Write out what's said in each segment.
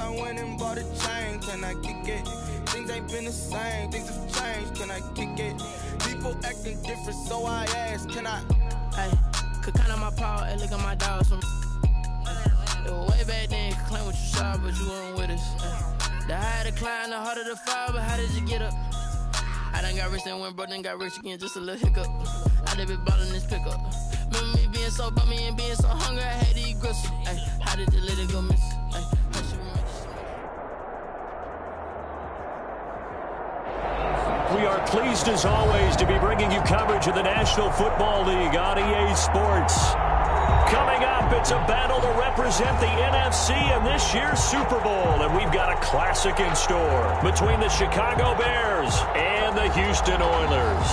I went and bought a chain. Can I kick it? Things ain't been the same. Things have changed. Can I kick it? People acting different, so I asked, can I? Hey, could count on my power. Hey, look at my dogs from. It was way back then. You could claim what you saw, but you weren't with us. The higher the climb, the harder the fall. But how did you get up? I done got rich and went broke, then got rich again. Just a little hiccup. I done been ballin' this pickup. Remember me being so bummy and being so hungry, I had to eat gristle. Ay, how did the little go miss? Ay, we are pleased as always to be bringing you coverage of the National Football League on EA Sports. Coming up, it's a battle to represent the NFC in this year's Super Bowl, and we've got a classic in store between the Chicago Bears and the Houston Oilers.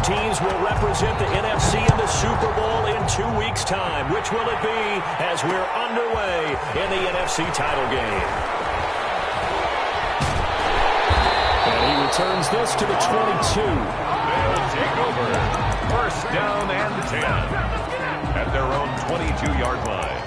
Teams will represent the NFC in the Super Bowl in 2 weeks' time. Which will it be as we're underway in the NFC title game? And he returns this to the 22. They'll take over. First down and 10 at their own 22-yard line.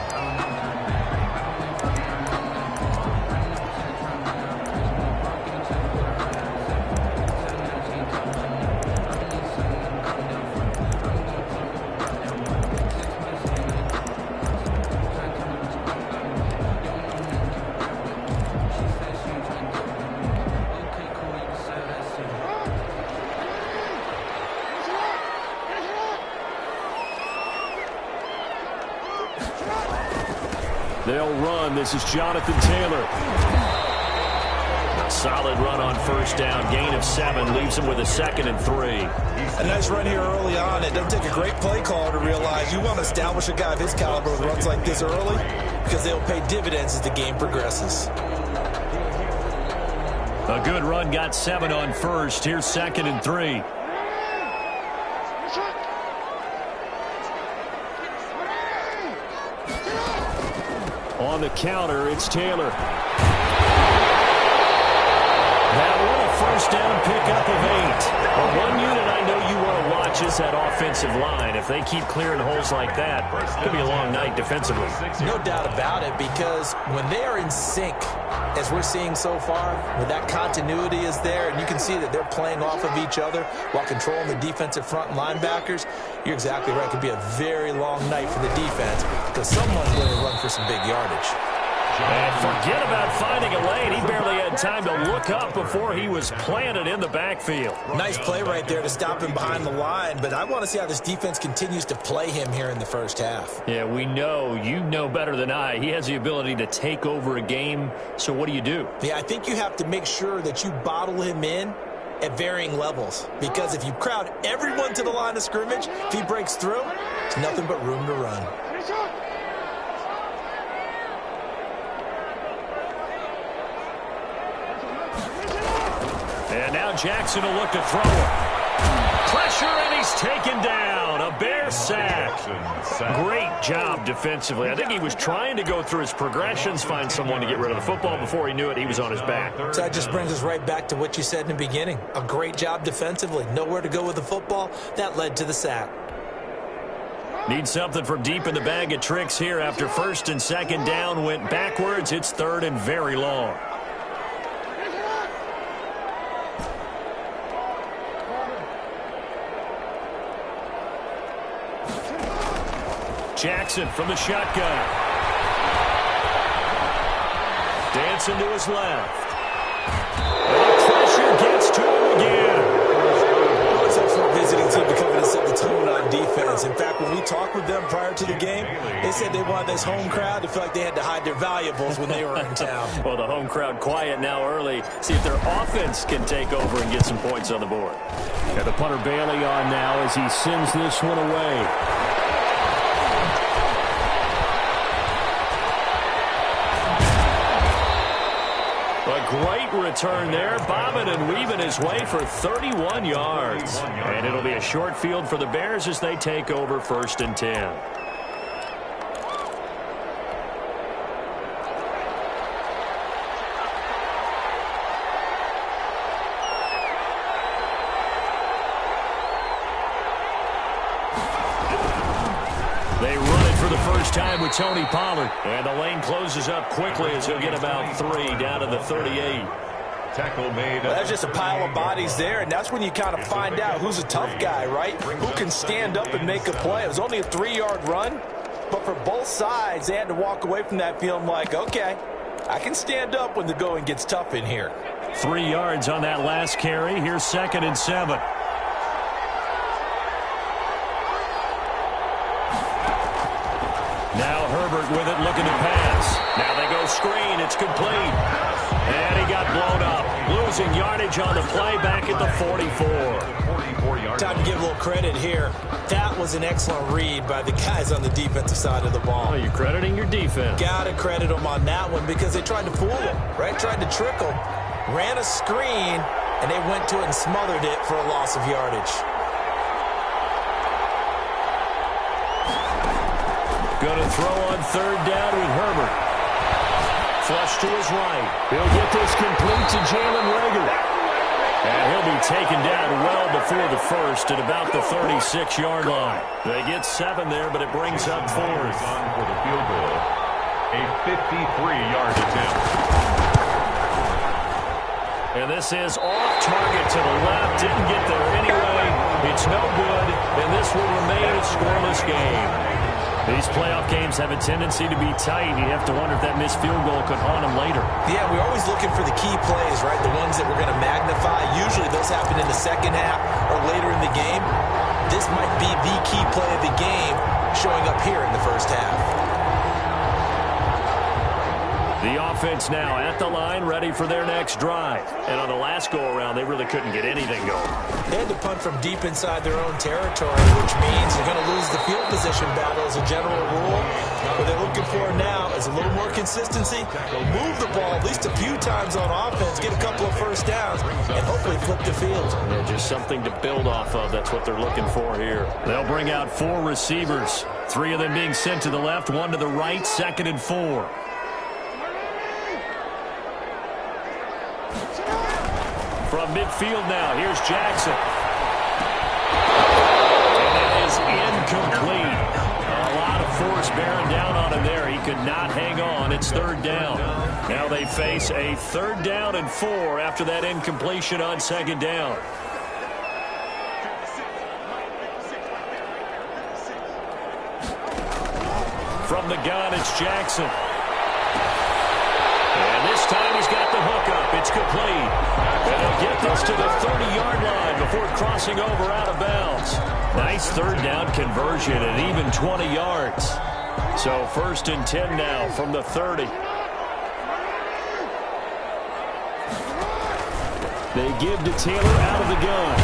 They'll run. This is Jonathan Taylor. A solid run on first down. Gain of 7 leaves him with a 2nd and 3. A nice run here early on. It doesn't take a great play caller to realize you want to establish a guy of his caliber with runs like this early because they'll pay dividends as the game progresses. A good run, got 7 on first. Here's 2nd and 3. On the counter, it's Taylor. That one, a first down pickup of 8. But one unit I know you want to watch is that offensive line. If they keep clearing holes like that, it could be a long night defensively. No doubt about it, because when they are in sync, as we're seeing so far, when that continuity is there, and you can see that they're playing off of each other while controlling the defensive front linebackers, you're exactly right. It could be a very long night for the defense because someone's going to run for some big yardage. And forget about finding a lane. He barely had time to look up before he was planted in the backfield. Nice play right there to stop him behind the line, but I want to see how this defense continues to play him here in the first half. Yeah, we know. You know better than I. He has the ability to take over a game, so what do? Yeah, I think you have to make sure that you bottle him in at varying levels, because if you crowd everyone to the line of scrimmage, if he breaks through, it's nothing but room to run. And now Jackson will look to throw it. Pressure, and he's taken down. A Bear sack. Great job defensively. I think he was trying to go through his progressions, find someone to get rid of the football. Before he knew it, he was on his back. So that just brings us right back to what you said in the beginning. A great job defensively. Nowhere to go with the football. That led to the sack. Need something from deep in the bag of tricks here after 1st and 2nd down went backwards. It's 3rd and very long. Jackson from the shotgun. Dancing to his left. And the pressure gets to him again. Always up for a visiting team to come in and set the tone on defense. In fact, when we talked with them prior to the game, they said they wanted this home crowd to feel like they had to hide their valuables when they were in town. Well, the home crowd quiet now early. See if their offense can take over and get some points on the board. And the punter Bailey on now as he sends this one away. A great return there, bobbing and weaving his way for 31 yards. And it'll be a short field for the Bears as they take over 1st and 10. Tony Pollard. And the lane closes up quickly as he'll get about 3 down to the 38. Tackle made. Well, that's just a pile of bodies there, and that's when you kind of find out who's a tough guy, right? Who can stand up and make a play. It was only a 3-yard run, but for both sides, they had to walk away from that feeling like, okay, I can stand up when the going gets tough in here. 3 yards on that last carry. Here's 2nd and 7. Now Herbert with it, looking to pass. Now they go screen. It's complete. And he got blown up. Losing yardage on the play back at the 44. Time to give a little credit here. That was an excellent read by the guys on the defensive side of the ball. Oh, you're crediting your defense. Got to credit them on that one because they tried to fool him, right? Tried to trick him. Ran a screen, and they went to it and smothered it for a loss of yardage. Going to throw on 3rd down with Herbert. Flush to his right. He'll get this complete to Jalen Reagor. And he'll be taken down well before the first at about the 36-yard line. They get 7 there, but it brings up 4th. For the field goal, a 53-yard attempt. And this is off target to the left. Didn't get there anyway. It's no good, and this will remain a scoreless game. These playoff games have a tendency to be tight. You have to wonder if that missed field goal could haunt them later. Yeah, we're always looking for the key plays, right? The ones that we're going to magnify. Usually those happen in the second half or later in the game. This might be the key play of the game showing up here in the first half. The offense now at the line, ready for their next drive. And on the last go-around, they really couldn't get anything going. They had to punt from deep inside their own territory, which means they're going to lose the field position battle as a general rule. What they're looking for now is a little more consistency. Move the ball at least a few times on offense, get a couple of first downs, and hopefully flip the field. Yeah, just something to build off of. That's what they're looking for here. They'll bring out 4 receivers. 3 of them being sent to the left, 1 to the right, 2nd and 4. From midfield now, here's Jackson. And it is incomplete. A lot of force bearing down on him there. He could not hang on. It's 3rd down. Now they face a 3rd down and 4 after that incompletion on 2nd down. From the gun, it's Jackson. And this time he's got the hook up. It's complete. And they'll get this to the 30-yard line before crossing over out of bounds. Nice 3rd down conversion at even 20 yards. So 1st and 10 now from the 30. They give to Taylor out of the gun.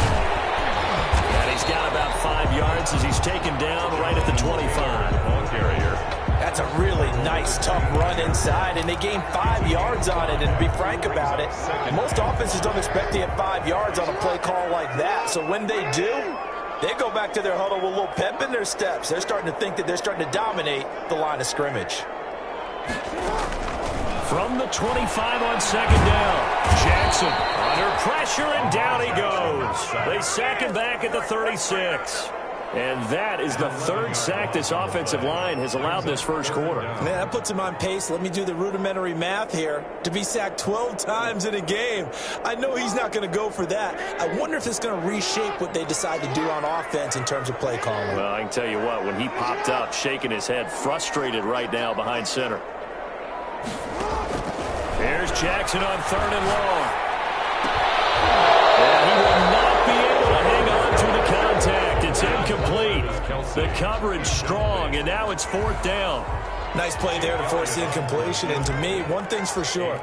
And he's got about 5 yards as he's taken down right at the 25. Ball carrier. That's a really nice, tough run inside, and they gained 5 yards on it. And to be frank about it, most offenses don't expect to get 5 yards on a play call like that. So when they do, they go back to their huddle with a little pep in their steps. They're starting to think that they're starting to dominate the line of scrimmage. From the 25 on 2nd down, Jackson under pressure, and down he goes. They sack him back at the 36. And that is the 3rd sack this offensive line has allowed this first quarter. Man, that puts him on pace. Let me do the rudimentary math here. To be sacked 12 times in a game, I know he's not going to go for that. I wonder if it's going to reshape what they decide to do on offense in terms of play calling. Well, I can tell you what, when he popped up, shaking his head, frustrated right now behind center. Here's Jackson on 3rd and long. And he will not be able to hang on to the contact. It's incomplete. The coverage strong, and now it's 4th down. Nice play there to force the incompletion. And to me, one thing's for sure.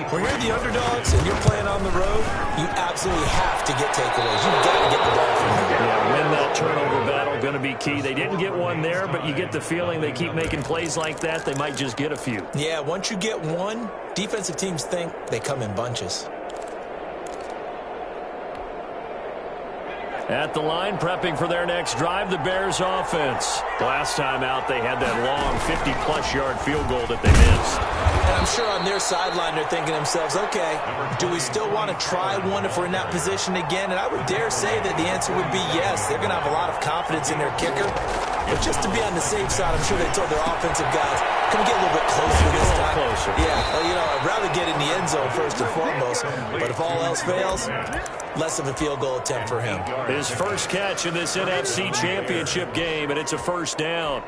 When you're the underdogs and you're playing on the road, you absolutely have to get takeaways. You've got to get the ball from here. Yeah, win that turnover battle, going to be key. They didn't get one there, but you get the feeling they keep making plays like that, they might just get a few. Yeah, once you get one, defensive teams think they come in bunches. At the line, prepping for their next drive, the Bears offense. Last time out, they had that long 50-plus yard field goal that they missed. And I'm I'm sure on their sideline they're thinking to themselves, okay, do we still want to try one if we're in that position again? And I would dare say that the answer would be yes. They're going to have a lot of confidence in their kicker. But just to be on the safe side, I'm sure they told their offensive guys, can we get a little bit closer this time? Closer. Yeah, well, you know, I'd rather get in the end zone first and foremost. But if all else fails, less of a field goal attempt for him. His first catch in this NFC Championship game, and it's a first down.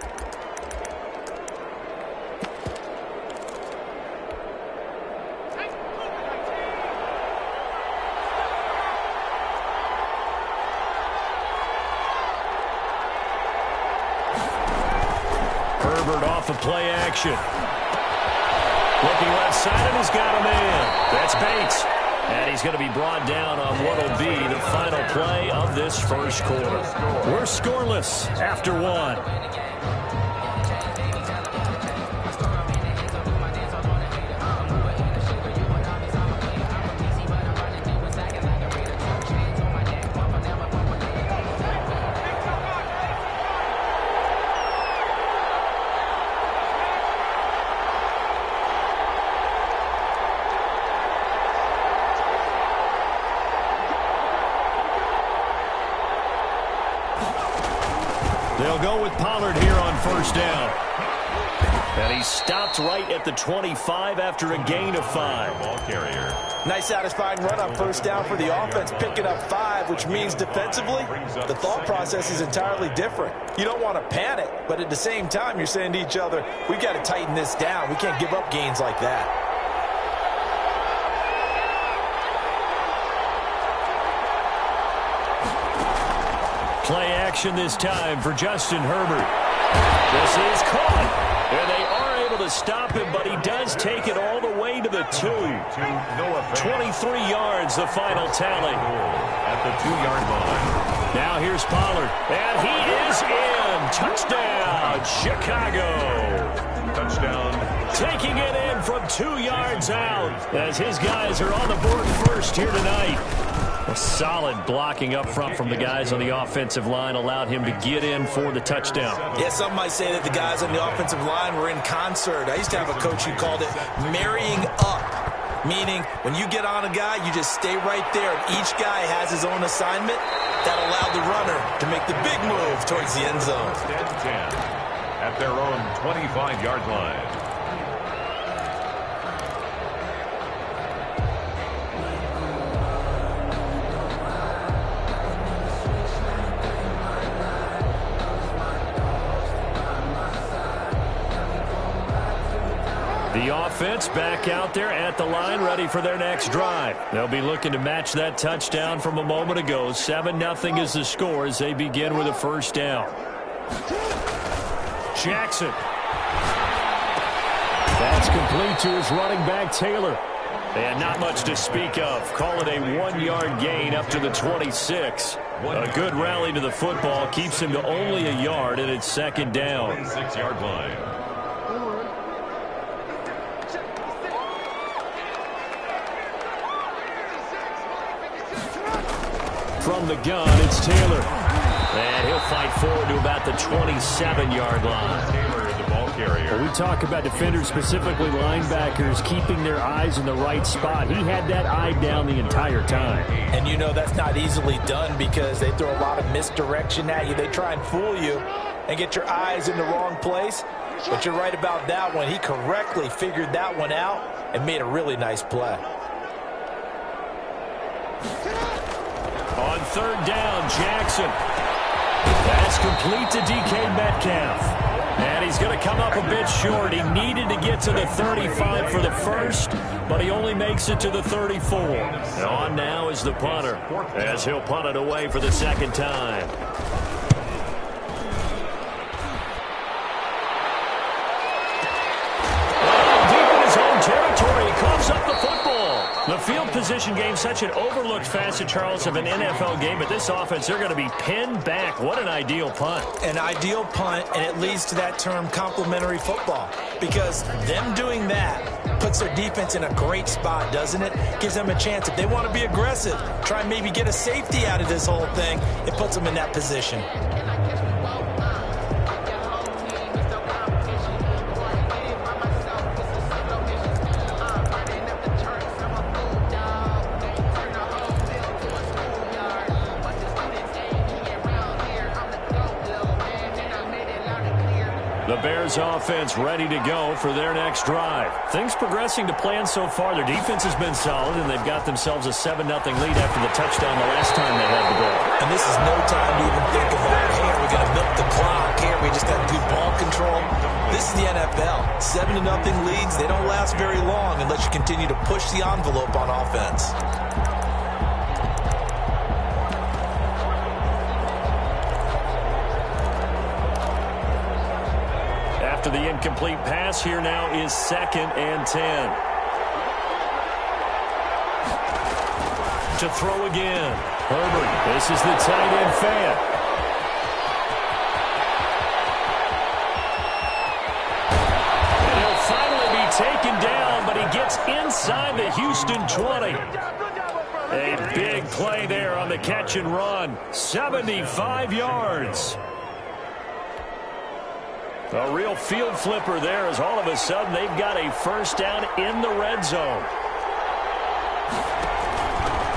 Herbert off of play action. Looking left side, and he's got a man. That's Bates. And he's going to be brought down on what will be the final play of this first quarter. We're scoreless after one. They'll go with Pollard here on first down. And he stopped right at the 25 after a gain of 5. Ball carrier. Nice satisfying run on first down for the offense, picking up 5, which means defensively, the thought process is entirely different. You don't want to panic, but at the same time, you're saying to each other, we've got to tighten this down. We can't give up gains like that. Play action this time for Justin Herbert. This is caught, and they are able to stop him, but he does take it all the way to the 2. 23 yards, the final tally. At the 2-yard line. Now here's Pollard, and he is in. Touchdown, Chicago. Touchdown. Taking it in from 2 yards out as his guys are on the board first here tonight. A solid blocking up front from the guys on the offensive line allowed him to get in for the touchdown. Yeah, some might say that the guys on the offensive line were in concert. I used to have a coach who called it marrying up, meaning when you get on a guy, you just stay right there, and each guy has his own assignment. That allowed the runner to make the big move towards the end zone. 10 at their own 25-yard line. The offense back out there at the line, ready for their next drive. They'll be looking to match that touchdown from a moment ago. 7-0 is the score as they begin with a first down. Jackson. That's complete to his running back, Taylor. And not much to speak of. Call it a 1-yard gain up to the 26. A good rally to the football keeps him to only a yard, and it's second down. 26-yard line. From the gun, it's Taylor. And he'll fight forward to about the 27-yard line. Taylor is the ball carrier. When we talk about defenders, specifically linebackers, keeping their eyes in the right spot, he had that eye down the entire time. And you know that's not easily done because they throw a lot of misdirection at you. They try and fool you and get your eyes in the wrong place. But you're right about that one. He correctly figured that one out and made a really nice play. On third down, Jackson. That's complete to DK Metcalf. And he's going to come up a bit short. He needed to get to the 35 for the first, but he only makes it to the 34. And on now is the punter, as he'll punt it away for the second time. Deep in his own territory, he coughs up the football. The field position game, such an overlooked facet, Charles, of an NFL game. But this offense, they're going to be pinned back. What an ideal punt. An ideal punt, and it leads to that term complementary football. Because them doing that puts their defense in a great spot, doesn't it? Gives them a chance. If they want to be aggressive, try and maybe get a safety out of this whole thing, it puts them in that position. Bears offense ready to go for their next drive. Things progressing to plan so far. Their defense has been solid, and they've got themselves a 7-0 lead after the touchdown the last time they had the ball. And this is no time to even think about, hey, are we going to milk the clock? Hey, are we just got good ball control? This is the NFL. 7-0 leads, they don't last very long unless you continue to push the envelope on offense. After the incomplete pass, here now is 2nd and 10. To throw again. Herbert, this is the tight end fan. And he'll finally be taken down, but he gets inside the Houston 20. A big play there on the catch and run. 75 yards. A real field flipper there as all of a sudden they've got a first down in the red zone.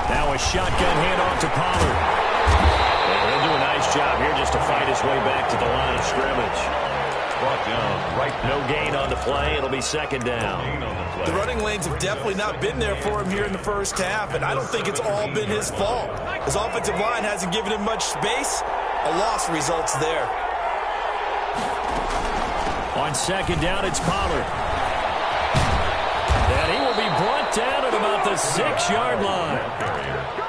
Now a shotgun handoff to Pollard. And he'll do a nice job here just to fight his way back to the line of scrimmage. Brought down right. No gain on the play. It'll be 2nd down. The running lanes have definitely not been there for him here in the first half, and I don't think it's all been his fault. His offensive line hasn't given him much space. A loss results there. On 2nd down, it's Pollard. And he will be brought down at about the 6-yard line.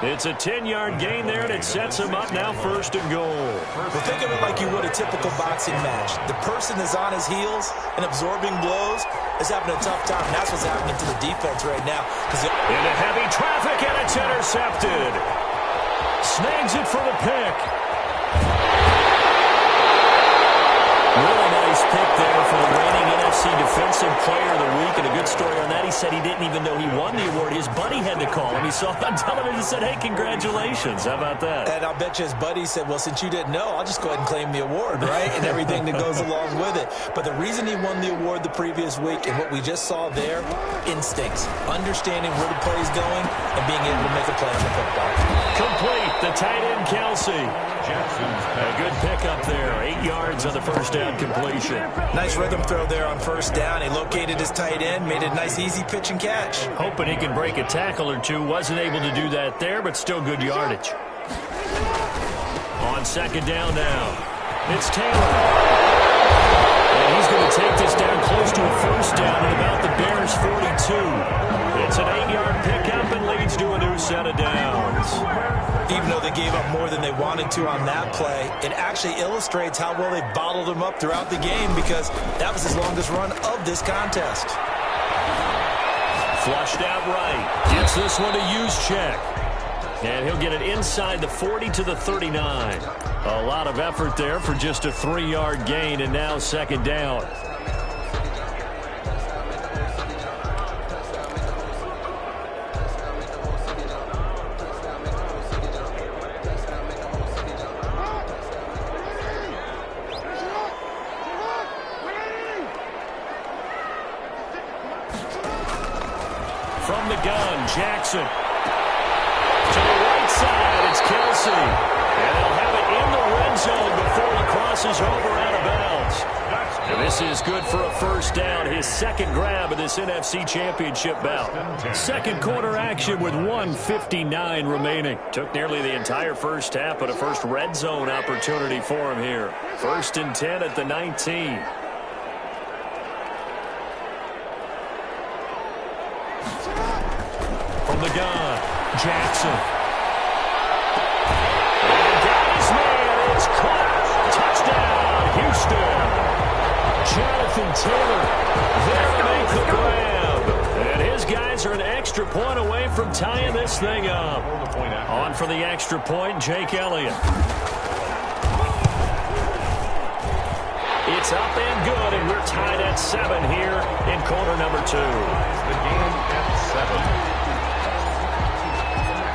It's a 10-yard gain there, and it sets him up now 1st and goal. Well, think of it like you would a typical boxing match. The person is on his heels and absorbing blows is having a tough time. And that's what's happening to the defense right now. Into heavy traffic, and it's intercepted. Snags it for the pick. Really nice pick there for the reigning NFC Defensive Player of the Week. And a good story on that, he said he didn't even know he won the award. His buddy had to call him. He saw it on television and said, hey, congratulations. How about that? And I'll bet you his buddy said, well, since you didn't know, I'll just go ahead and claim the award, right? And everything that goes along with it. But the reason he won the award the previous week and what we just saw there, instincts, understanding where the play is going and being able to make a play on the football. Complete, the tight end Kelsey. A good pickup there. 8 yards on the first down completion. Nice rhythm throw there on first down. He located his tight end, made a nice easy pitch and catch. Hoping he can break a tackle or two. Wasn't able to do that there, but still good yardage. On 2nd down now, it's Taylor. And he's going to take this down close to a first down at about the Bears' 42. It's an 8-yard pickup and leads to a new set of downs. Even though they gave up more than they wanted to on that play, it actually illustrates how well they bottled him up throughout the game because that was his longest run of this contest. Flushed out right. Gets this one to Juszczyk. And he'll get it inside the 40 to the 39. A lot of effort there for just a 3-yard gain, and now 2nd down. From the gun, Jackson. To the right side, it's Kelsey. And they'll have it in the red zone before he crosses over out of bounds. And this is good for a first down. His 2nd grab of this NFC Championship bout. 2nd quarter action with 1:59 remaining. Took nearly the entire first half, but a first red zone opportunity for him here. 1st and 10 at the 19. From the gun, Jackson. And got his man. It's caught. Touchdown, Houston. Jonathan Taylor there to make the grab. And his guys are an extra point away from tying this thing up. On for the extra point, Jake Elliott. It's up and good, and we're tied at 7 here in quarter number 2. The game at 7.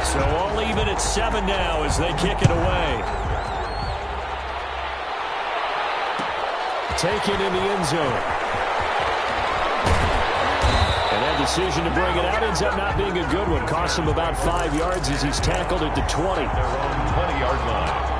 So all even at 7 now as they kick it away. Taken in the end zone. And that decision to bring it out ends up not being a good one. Costs him about 5 yards as he's tackled at the 20. Their own 20-yard line.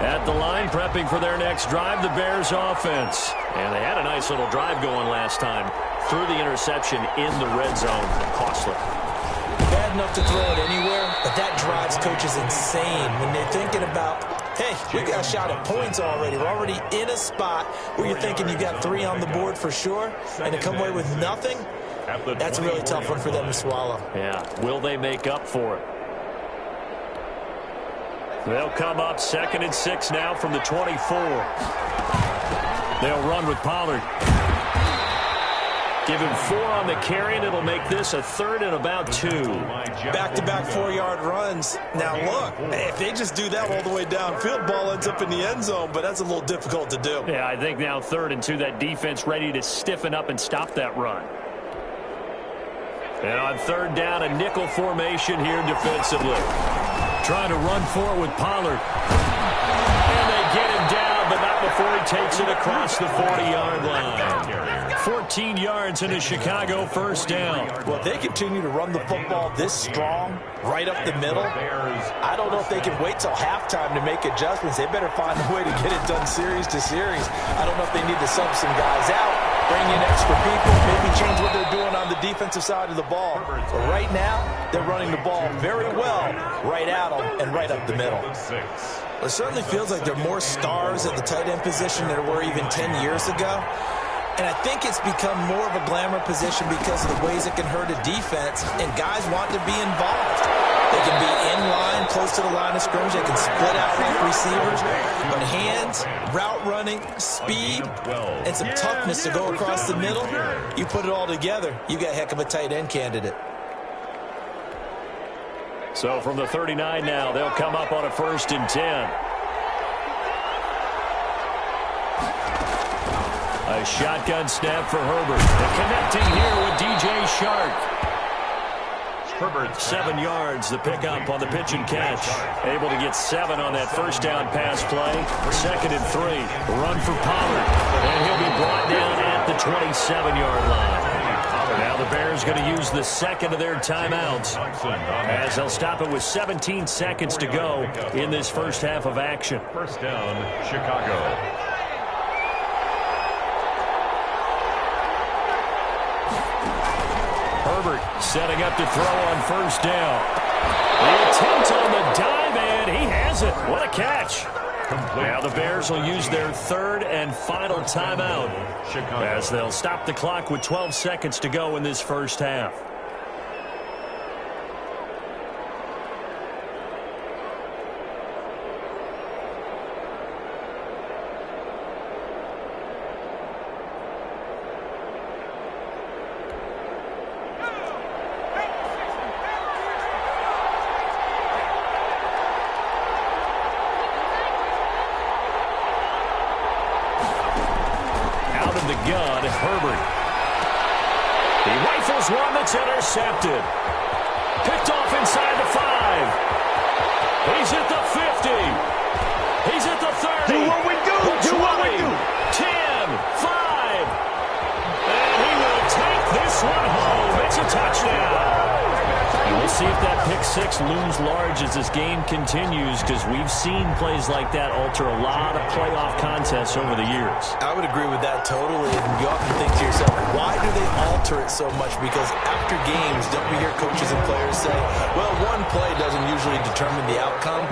At the line, prepping for their next drive, the Bears offense. And they had a nice little drive going last time. Threw the interception in the red zone. Costly. Bad enough to throw it anywhere, but that drives coaches insane when they're thinking about, hey, we got a shot at points already. We're already in a spot where you're thinking you got 3 on the board for sure, and to come away with nothing, that's a really tough one for them to swallow. Yeah, will they make up for it? They'll come up 2nd and 6 now from the 24. They'll run with Pollard. Give him 4 on the carry, and it'll make this a 3rd and about 2. Back-to-back 4-yard runs. Now, look, if they just do that all the way downfield, ball ends up in the end zone, but that's a little difficult to do. Yeah, I think now 3rd and 2, that defense ready to stiffen up and stop that run. And on 3rd down, a nickel formation here defensively. Trying to run for it with Pollard. And they get him down, but not before he takes it across the 40-yard line. 14 yards in a Chicago first down. Well, if they continue to run the football this strong, right up the middle, I don't know if they can wait till halftime to make adjustments. They better find a way to get it done series to series. I don't know if they need to sub some guys out, bring in extra people, maybe change what they're doing on the defensive side of the ball. But right now, they're running the ball very well right at them and right up the middle. It certainly feels like there are more stars at the tight end position than there were even 10 years ago. And I think it's become more of a glamour position because of the ways it can hurt a defense, and guys want to be involved. They can be in line, close to the line of scrimmage. They can split out off receivers. But hands, route running, speed, and some toughness to go across the middle, you put it all together, you got a heck of a tight end candidate. So from the 39 now, they'll come up on a 1st and 10. A shotgun snap for Herbert. And connecting here with DJ Shark. Herbert 7 yards, the pickup on the pitch and catch. Able to get 7 on that first down pass play. 2nd and 3. Run for Pollard. And he'll be brought down at the 27-yard line. Now the Bears going to use the 2nd of their timeouts as they'll stop it with 17 seconds to go in this first half of action. First down, Chicago. Herbert setting up to throw on 1st down. The attempt on the dive, and he has it. What a catch. Now the Bears will use their 3rd and final timeout as they'll stop the clock with 12 seconds to go in this first half. Herbert. He rifles one that's intercepted. Picked off inside the 5. He's at the 50. He's at the 30. Do what we do. The 20, do what we do. 10, 5. And he will take this one home. It's a touchdown. And we'll see if that pick 6 looms large as this game continues, because we've seen plays like that alter a lot of playoff contests over the years. I would agree with that totally. And you often think to yourself, why do they alter it so much? Because after games, don't we hear coaches and players say, well, one play doesn't usually determine the outcome.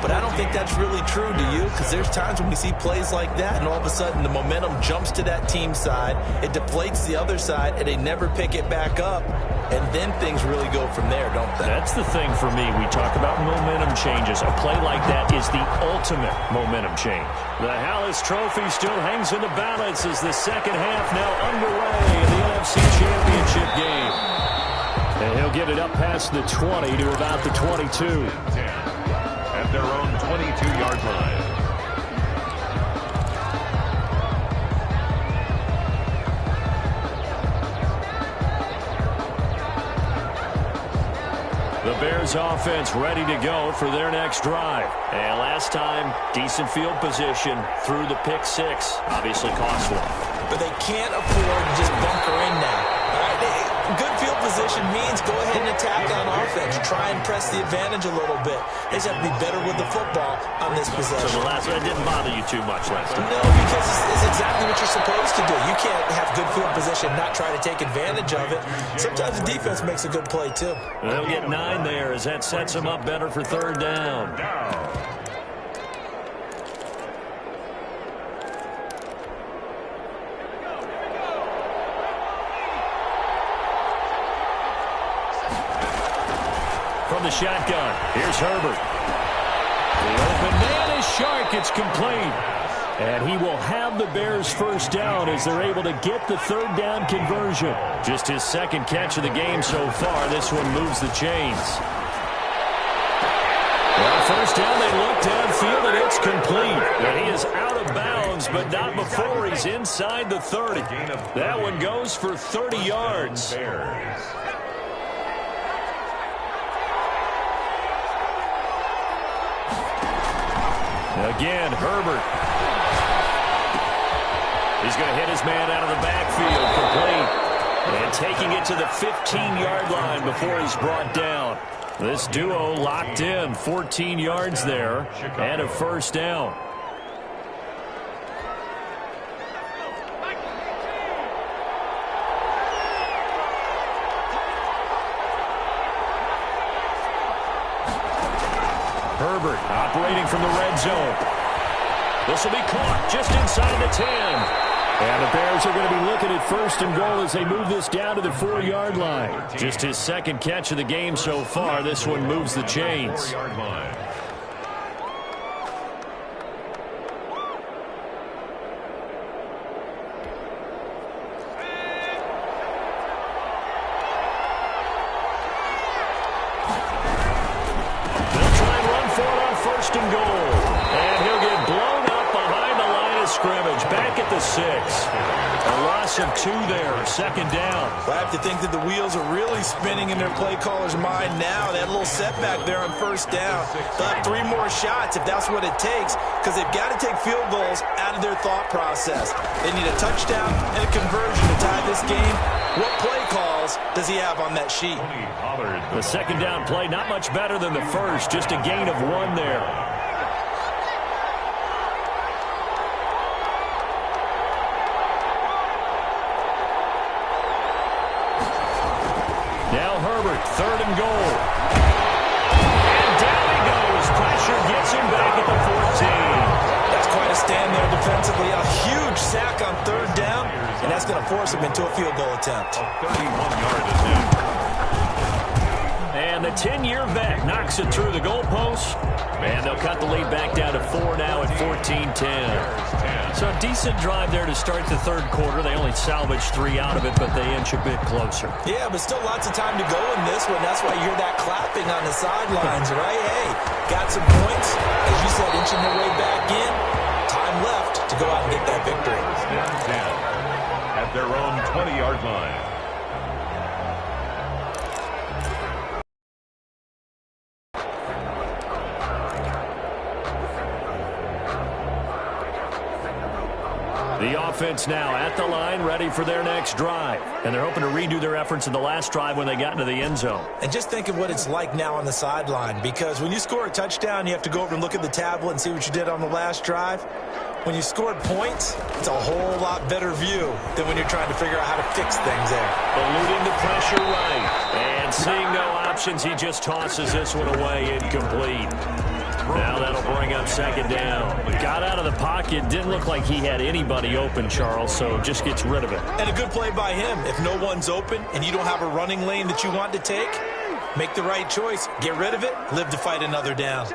But I don't think that's really true, do you? Because there's times when we see plays like that, and all of a sudden the momentum jumps to that team side, it deflates the other side, and they never pick it back up. And then things really go from there, don't they? That's the thing for me. We talk about momentum changes. A play like that is the ultimate momentum change. The Hallis Trophy still hangs in the balance as the second half now underway in the NFC Championship game. And he'll get it up past the 20 to about the 22. At their own 22-yard line. The Bears offense ready to go for their next drive. And last time, decent field position through the pick 6. Obviously costly. But they can't afford to just bunker in now. All right, good field position means go ahead and attack on offense. Try and press the advantage a little bit. They just have to be better with the football on this possession. So the last one didn't bother you too much last time? No, because it's exactly what you're supposed to do. You can't have good field position and not try to take advantage of it. Sometimes the defense makes a good play, too. They'll get 9 there as that sets them up better for third down. From the shotgun, here's Herbert. The open man is Shark. It's complete. And he will have the Bears first down as they're able to get the third down conversion. Just his second catch of the game so far. This one moves the chains. Well, first down, they look downfield, and it's complete. And he is out of bounds, but not before he's inside the 30. That one goes for 30 yards. Again, Herbert. He's going to hit his man out of the backfield, complete. And taking it to the 15-yard line before he's brought down. This duo locked in, 14 yards there, and a first down. Herbert operating from the red zone. This will be caught just inside the 10. And the Bears are going to be looking at first and goal as they move this down to the 4-yard line. Just his second catch of the game so far. This one moves the chains. First and goal. And he'll get blown up behind the line of scrimmage. Back at the 6. A loss of 2 there. Second down. Well, I have to think that the wheels are really spinning in their play caller's mind now. They had a little setback there on first down. They'll have 3 more shots if that's what it takes, because they've got to take field goals out of their thought process. They need a touchdown and a conversion to tie this game. What play calls does he have on that sheet? The second down play, not much better than the first. Just a gain of 1 there. Now Herbert, third and goal. And down he goes. Pressure gets him back at the 14. That's quite a stand there defensively. A huge sack on third down, and that's going to force him into a field goal attempt. 31-yard attempt. And the 10-year vet knocks it through the goalpost. And they'll cut the lead back down to 4 now at 14-10. So a decent drive there to start the third quarter. They only salvaged 3 out of it, but they inch a bit closer. Yeah, but still lots of time to go in this one. That's why you hear that clapping on the sidelines, right? Hey, got some points. As you said, inching their way back in. Time left to go out and get that victory. At their own 20-yard line. The offense now at the line, ready for their next drive. And they're hoping to redo their efforts in the last drive when they got into the end zone. And just think of what it's like now on the sideline, because when you score a touchdown, you have to go over and look at the tablet and see what you did on the last drive. When you scored points, it's a whole lot better view than when you're trying to figure out how to fix things there. Eluding the pressure right. And seeing no options, he just tosses this one away, incomplete. Now that'll bring up second down. Got out of the pocket. Didn't look like he had anybody open, Charles, so just gets rid of it. And a good play by him. If no one's open and you don't have a running lane that you want to take, make the right choice. Get rid of it. Live to fight another down.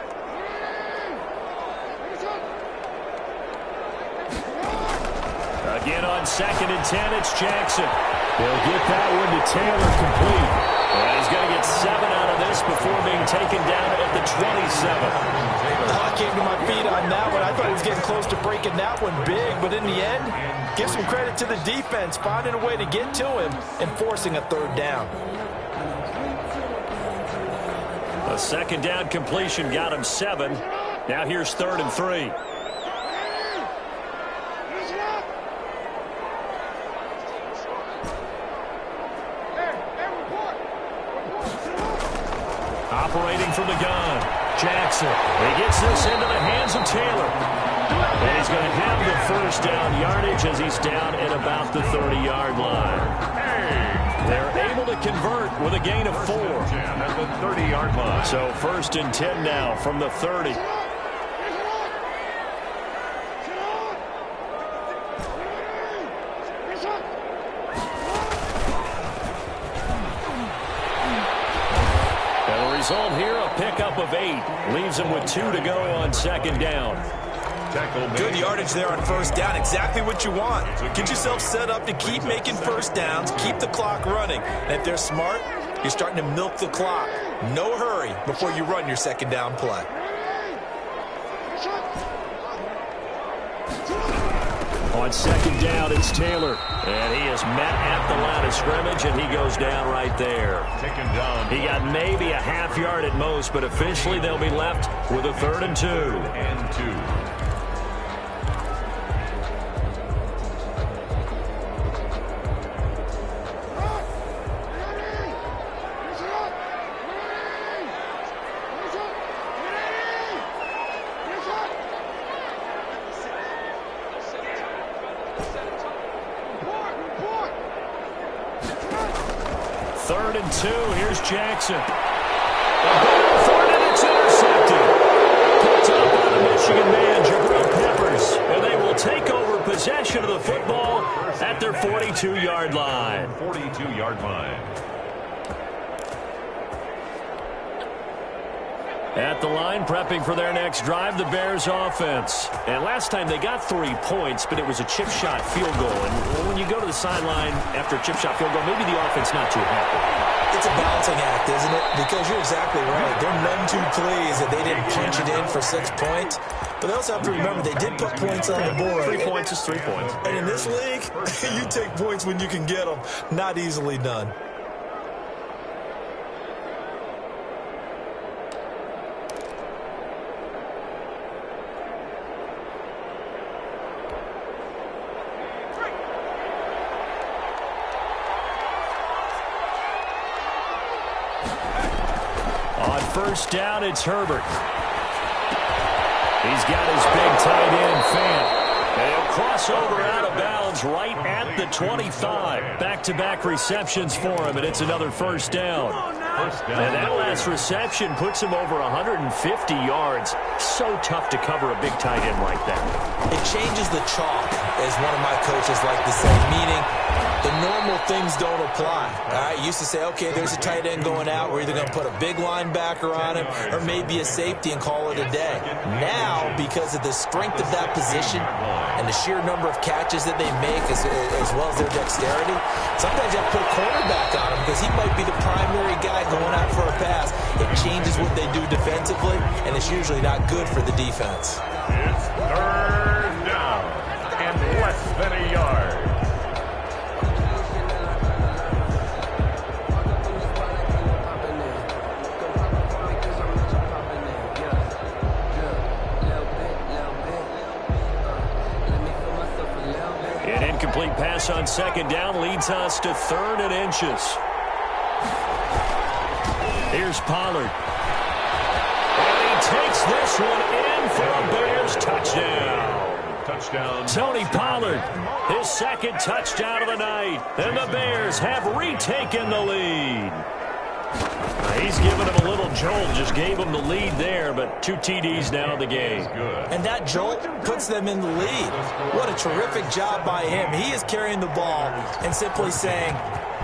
Again on 2nd and 10, it's Jackson. He'll get that one to Taylor, complete. And he's going to get 7 out of this before being taken down at the 27. I came to my feet on that one. I thought he was getting close to breaking that one big, but in the end, give some credit to the defense, finding a way to get to him and forcing a third down. A second down completion got him 7. Now here's 3rd and 3. Separating from the gun. Jackson. He gets this into the hands of Taylor. And he's going to have the first down yardage as he's down at about the 30-yard line. They're able to convert with a gain of 4. At the 30-yard line. So 1st and 10 now from the 30. And the result here, a pickup of 8. Leaves him with 2 to go on 2nd down. Good yardage there on 1st down. Exactly what you want. Get yourself set up to keep making 1st downs, keep the clock running. And if they're smart, you're starting to milk the clock. No hurry before you run your 2nd down play. On 2nd down, it's Taylor. And he is met at the line of scrimmage, and he goes down right there. Taken down. He got maybe a half yard at most, but officially they'll be left with a 3rd and 2. And 2. Here's Jackson. And it's intercepted. Picked up by the Michigan man, Jabril Peppers. And they will take over possession of the football at their 42-yard line. 42-yard line. At the line, prepping for their next drive, the Bears offense. And last time they got 3 points, but it was a chip shot field goal. And when you go to the sideline after a chip shot field goal, maybe the offense not too happy. It's a balancing act, isn't it? Because you're exactly right. They're none too pleased that they didn't punch it in for 6 points. But they also have to remember they did put points on the board. 3 points is 3 points. And in this league, you take points when you can get them. Not easily done. On 1st down, it's Herbert. He's got his big tight end, Fant. And he'll cross over out of bounds right at the 25. Back-to-back receptions for him, and it's another 1st down. And that last reception puts him over 150 yards. So tough to cover a big tight end like that. It changes the chalk, as one of my coaches like to say, meaning the normal things don't apply. All right, used to say, okay, there's a tight end going out. We're either going to put a big linebacker on him or maybe a safety and call it a day. Now, because of the strength of that position and the sheer number of catches that they make as well as their dexterity, sometimes you have to put a cornerback on him because he might be the primary guy going out for a pass. It changes what they do defensively, and it's usually not good for the defense. It's 3rd down and less than a yard. Incomplete pass on 2nd down leads us to 3rd and inches. Here's Pollard. And he takes this one in for a Bears touchdown. Touchdown. Tony Pollard, his 2nd touchdown of the night. And the Bears have retaken the lead. He's given him a little jolt, just gave him the lead there, but 2 TDs now in the game. And that jolt puts them in the lead. What a terrific job by him. He is carrying the ball and simply saying,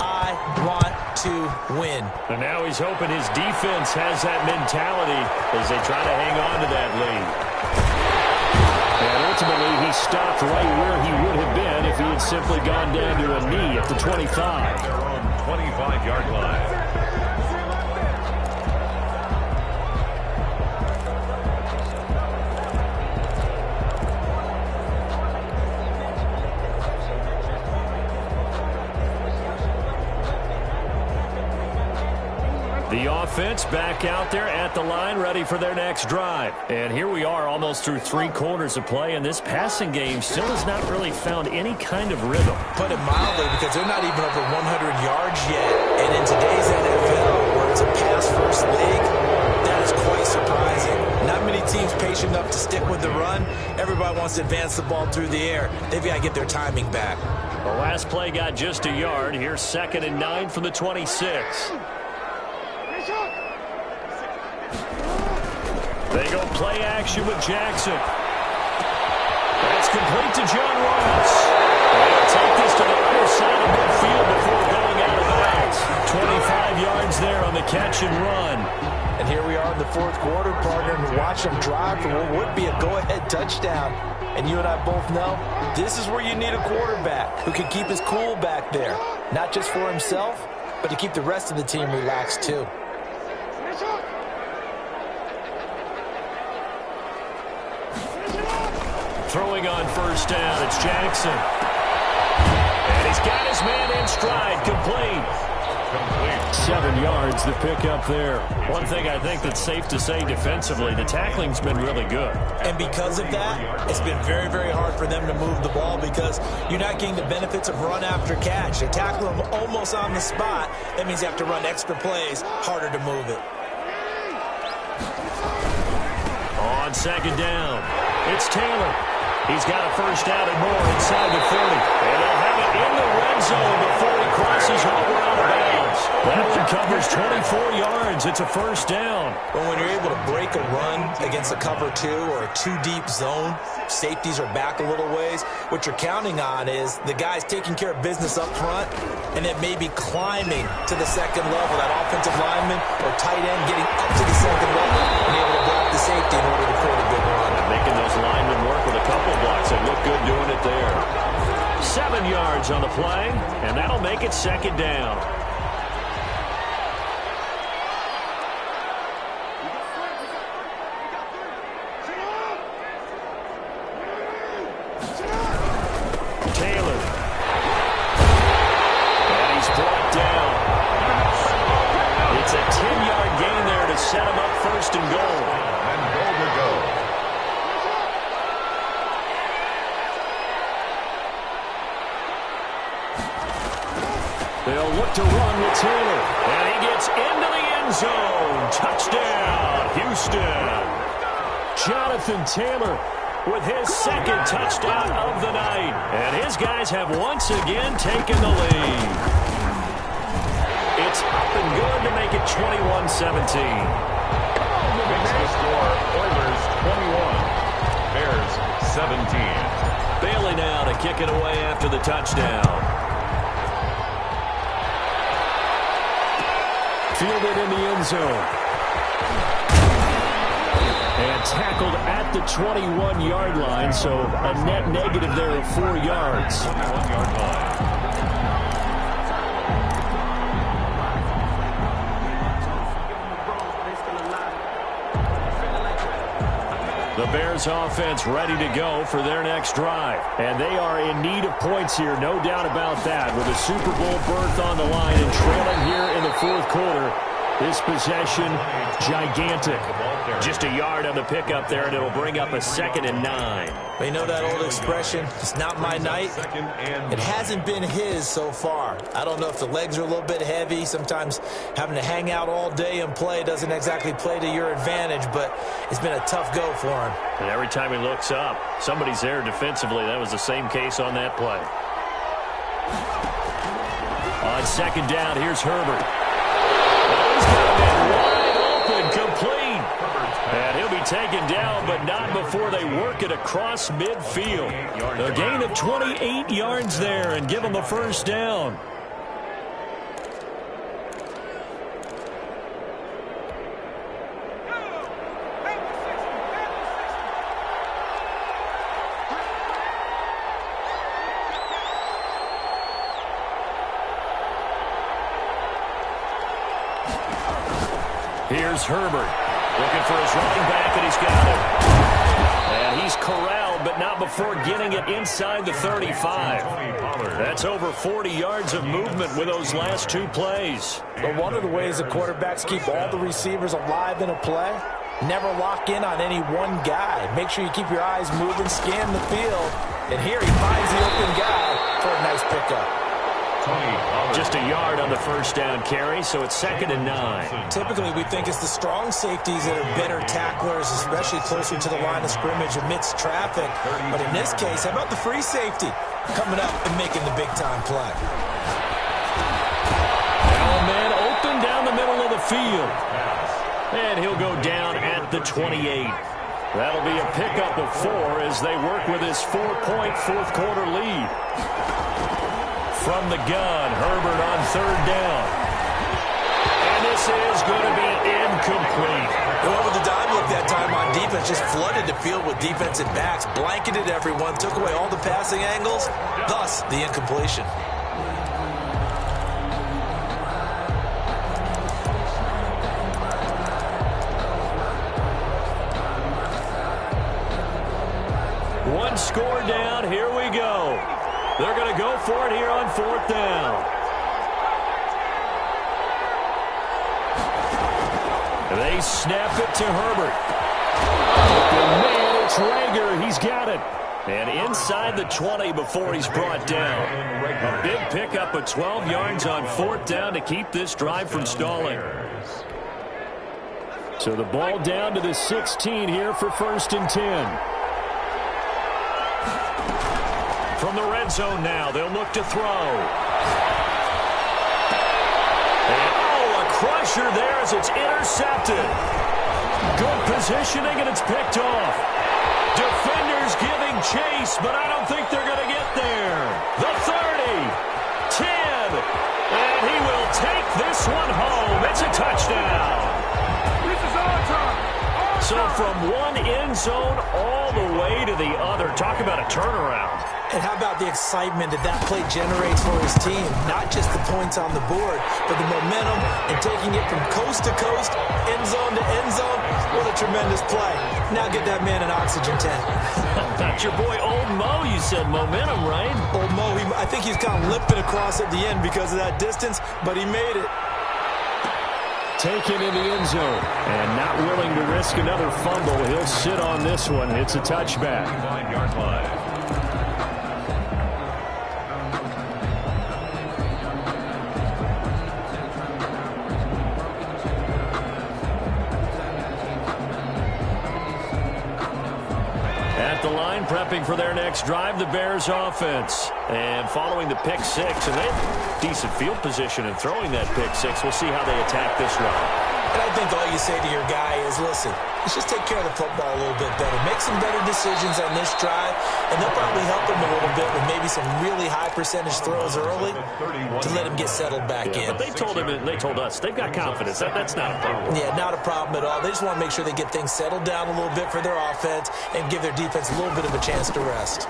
I want to win. And now he's hoping his defense has that mentality as they try to hang on to that lead. And ultimately, he stopped right where he would have been if he had simply gone down to a knee at the 25. Their own 25-yard line. The offense back out there at the line, ready for their next drive. And here we are almost through 3 quarters of play, and this passing game still has not really found any kind of rhythm. Put it mildly, because they're not even over 100 yards yet. And in today's NFL, where it's a pass-first league, quite surprising. Not many teams patient enough to stick with the run. Everybody wants to advance the ball through the air. They've got to get their timing back. The last play got just a yard. Here's 2nd and 9 from the 26. They go play action with Jackson. That's complete to John Ross. They'll take this to the other side of midfield before going out of bounds. 25 yards there on the catch and run. And here we are in the 4th quarter, partner, and watch them drive for what would be a go-ahead touchdown. And you and I both know this is where you need a quarterback who can keep his cool back there. Not just for himself, but to keep the rest of the team relaxed too. Throwing on 1st down, it's Jackson. And he's got his man in stride, complete. 7 yards, the pickup there. One thing I think that's safe to say defensively, the tackling's been really good. And because of that, it's been very, very hard for them to move the ball because you're not getting the benefits of run after catch. They tackle them almost on the spot. That means you have to run extra plays, harder to move it. On 2nd down, it's Taylor. He's got a 1st down and more inside the 30. And they'll have it in the red zone before he crosses over out of bounds. That one covers 24 yards. It's a 1st down. But when you're able to break a run against a cover 2 or a 2-deep zone, safeties are back a little ways. What you're counting on is the guys taking care of business up front and then maybe climbing to the 2nd level, that offensive lineman or tight end getting up to the 2nd level and able to block the safety in order to create a good run. And making those linemen work with a couple blocks. They look good doing it there. 7 yards on the play, and that'll make it 2nd down. Taylor. And he's brought down. It's a 10-yard gain there to set him up 1st and goal. And goal to go. They'll look to run with Taylor. And he gets into the end zone. Touchdown, Houston. Jonathan Taylor with his 2nd touchdown of the night. And his guys have once again taken the lead. It's up and good to make it 21-17. Makes the score Oilers 21, Bears 17. Bailey now to kick it away after the touchdown. Fielded in the end zone. And tackled at the 21-yard line, so a net negative there of 4 yards. 21-yard line. The Bears offense ready to go for their next drive. And they are in need of points here, no doubt about that. With a Super Bowl berth on the line and trailing here in the 4th quarter, this possession, gigantic. Just a yard on the pickup there, and it'll bring up a 2nd and 9. But you know that old expression, it's not my night. It hasn't been his so far. I don't know if the legs are a little bit heavy. Sometimes having to hang out all day and play doesn't exactly play to your advantage, but it's been a tough go for him. And every time he looks up, somebody's there defensively. That was the same case on that play. On 2nd down, here's Herbert. He's got a man wide open, complete. And he'll be taken down, but not before they work it across midfield. A gain of 28 yards there and give them the 1st down. Here's Herbert looking for his running back, and he's got it. And he's corralled, but not before getting it inside the 35. That's over 40 yards of movement with those last 2 plays. But one of the ways the quarterbacks keep all the receivers alive in a play, never lock in on any one guy. Make sure you keep your eyes moving, scan the field. And here he finds the open guy for a nice pickup. Just a yard on the first down carry, so it's 2nd and 9. Typically, we think it's the strong safeties that are better tacklers, especially closer to the line of scrimmage amidst traffic. But in this case, how about the free safety coming up and making the big-time play? Oh, man, open down the middle of the field. And he'll go down at the 28. That'll be a pickup of 4 as they work with his 4-point fourth-quarter lead. From the gun, Herbert on 3rd down. And this is going to be incomplete. Whoever the dime look that time on defense just flooded the field with defensive backs, blanketed everyone, took away all the passing angles, thus the incompletion. One score down, here we go. They're going to go for it here on 4th down. They snap it to Herbert. Man, it's Rager. He's got it. And inside the 20 before he's brought down. A big pickup of 12 yards on 4th down to keep this drive from stalling. So the ball down to the 16 here for 1st and 10. From the red zone now, they'll look to throw. And, a crusher there as it's intercepted. Good positioning, and it's picked off. Defenders giving chase, but I don't think they're going to get there. The 30, 10, and he will take this one home. It's a touchdown. This is our time. So from one end zone all the way to the other. Talk about a turnaround. And how about the excitement that play generates for his team? Not just the points on the board, but the momentum and taking it from coast to coast, end zone to end zone. What a tremendous play. Now get that man an oxygen tank. That's your boy Old Mo. You said momentum, right? Old Mo, I think he's kind of limping across at the end because of that distance, but he made it. Taken in the end zone. And not willing to risk another fumble. He'll sit on this one. It's a touchback. 9-yard line. At the line, prepping for their next drive, the Bears offense. And following the pick six, and they have decent field position in throwing that pick six. We'll see how they attack this drive. And I think all you say to your guy is, listen, let's just take care of the football a little bit better. Make some better decisions on this drive, and they'll probably help him a little bit with maybe some really high percentage throws early to let him get settled back in. But they told him, and they told us, they've got confidence. That's not a problem. Yeah, not a problem at all. They just want to make sure they get things settled down a little bit for their offense and give their defense a little bit of a chance to rest.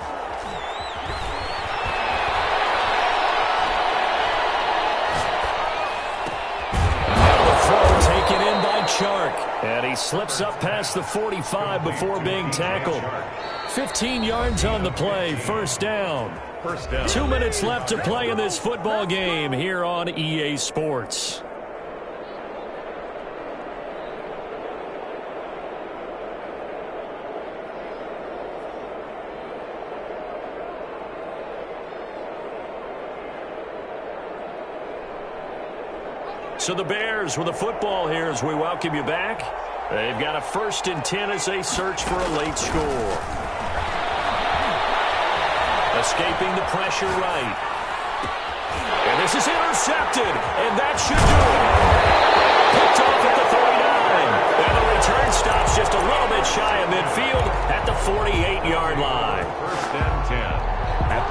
Taken in by Chark. And he slips up past the 45 before being tackled. 15 yards on the play, first down. 2 minutes left to play in this football game here on EA Sports. So the Bears with the football here as we welcome you back. They've got a 1st and 10 as they search for a late score. Escaping the pressure right. And this is intercepted, and that should do it. Picked off at the 39. And the return stops just a little bit shy of midfield at the 48-yard line. 1st and 10.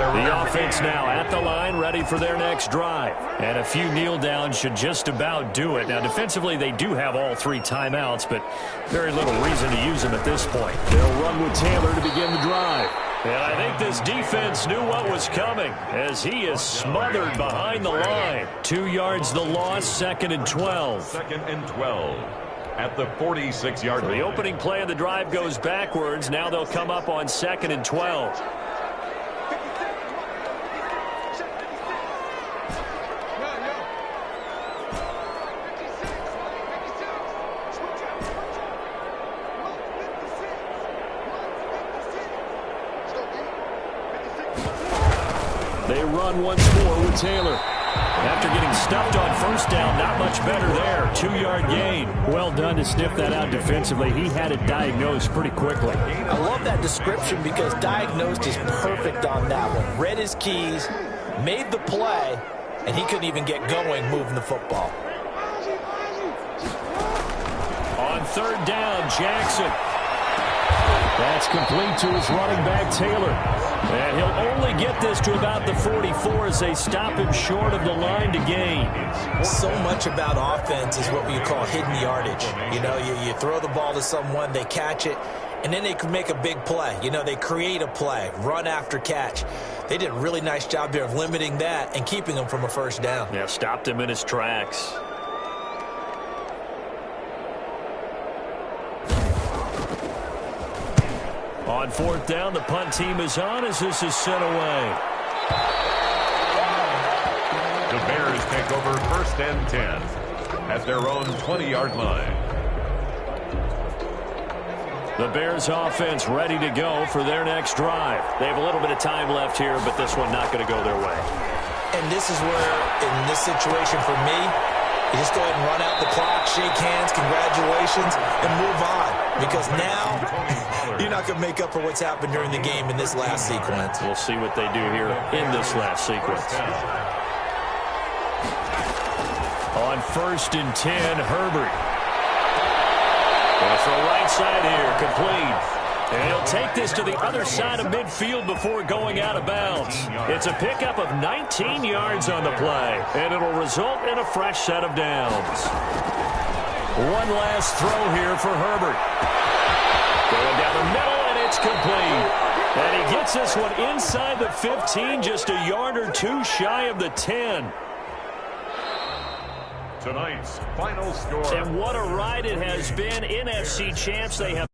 The offense now at the line, ready for their next drive. And a few kneel downs should just about do it. Now, defensively, they do have all 3 timeouts, but very little reason to use them at this point. They'll run with Taylor to begin the drive. And I think this defense knew what was coming as he is smothered behind the line. 2 yards the loss, 2nd and 12. 2nd and 12 at the 46-yard line. The opening play of the drive goes backwards. Now they'll come up on 2nd and 12. They run once more with Taylor. After getting stuffed on first down, not much better there. 2-yard gain. Well done to sniff that out defensively. He had it diagnosed pretty quickly. I love that description because diagnosed is perfect on that one. Read his keys, made the play, and he couldn't even get going moving the football. On third down, Jackson. That's complete to his running back, Taylor. And he'll only get this to about the 44 as they stop him short of the line to gain. So much about offense is what we call hidden yardage. You know, you throw the ball to someone, they catch it, and then they can make a big play. You know, they create a play, run after catch. They did a really nice job there of limiting that and keeping him from a first down. Yeah, stopped him in his tracks. On fourth down, the punt team is on as this is sent away. The Bears take over first and 10 at their own 20-yard line. The Bears offense ready to go for their next drive. They have a little bit of time left here, but this one not going to go their way. And this is where, in this situation for me, you just go ahead and run out the clock, shake hands, congratulations, and move on. Because now, you're not going to make up for what's happened during the game in this last sequence. We'll see what they do here in this last sequence. On first and 10, Herbert. Going to throw right side here, complete. And he'll take this to the other side of midfield before going out of bounds. It's a pickup of 19 yards on the play, and it'll result in a fresh set of downs. One last throw here for Herbert. Going down the middle, and it's complete. And he gets this one inside the 15, just a yard or two shy of the 10. Tonight's final score. And what a ride it has been. NFC champs, they have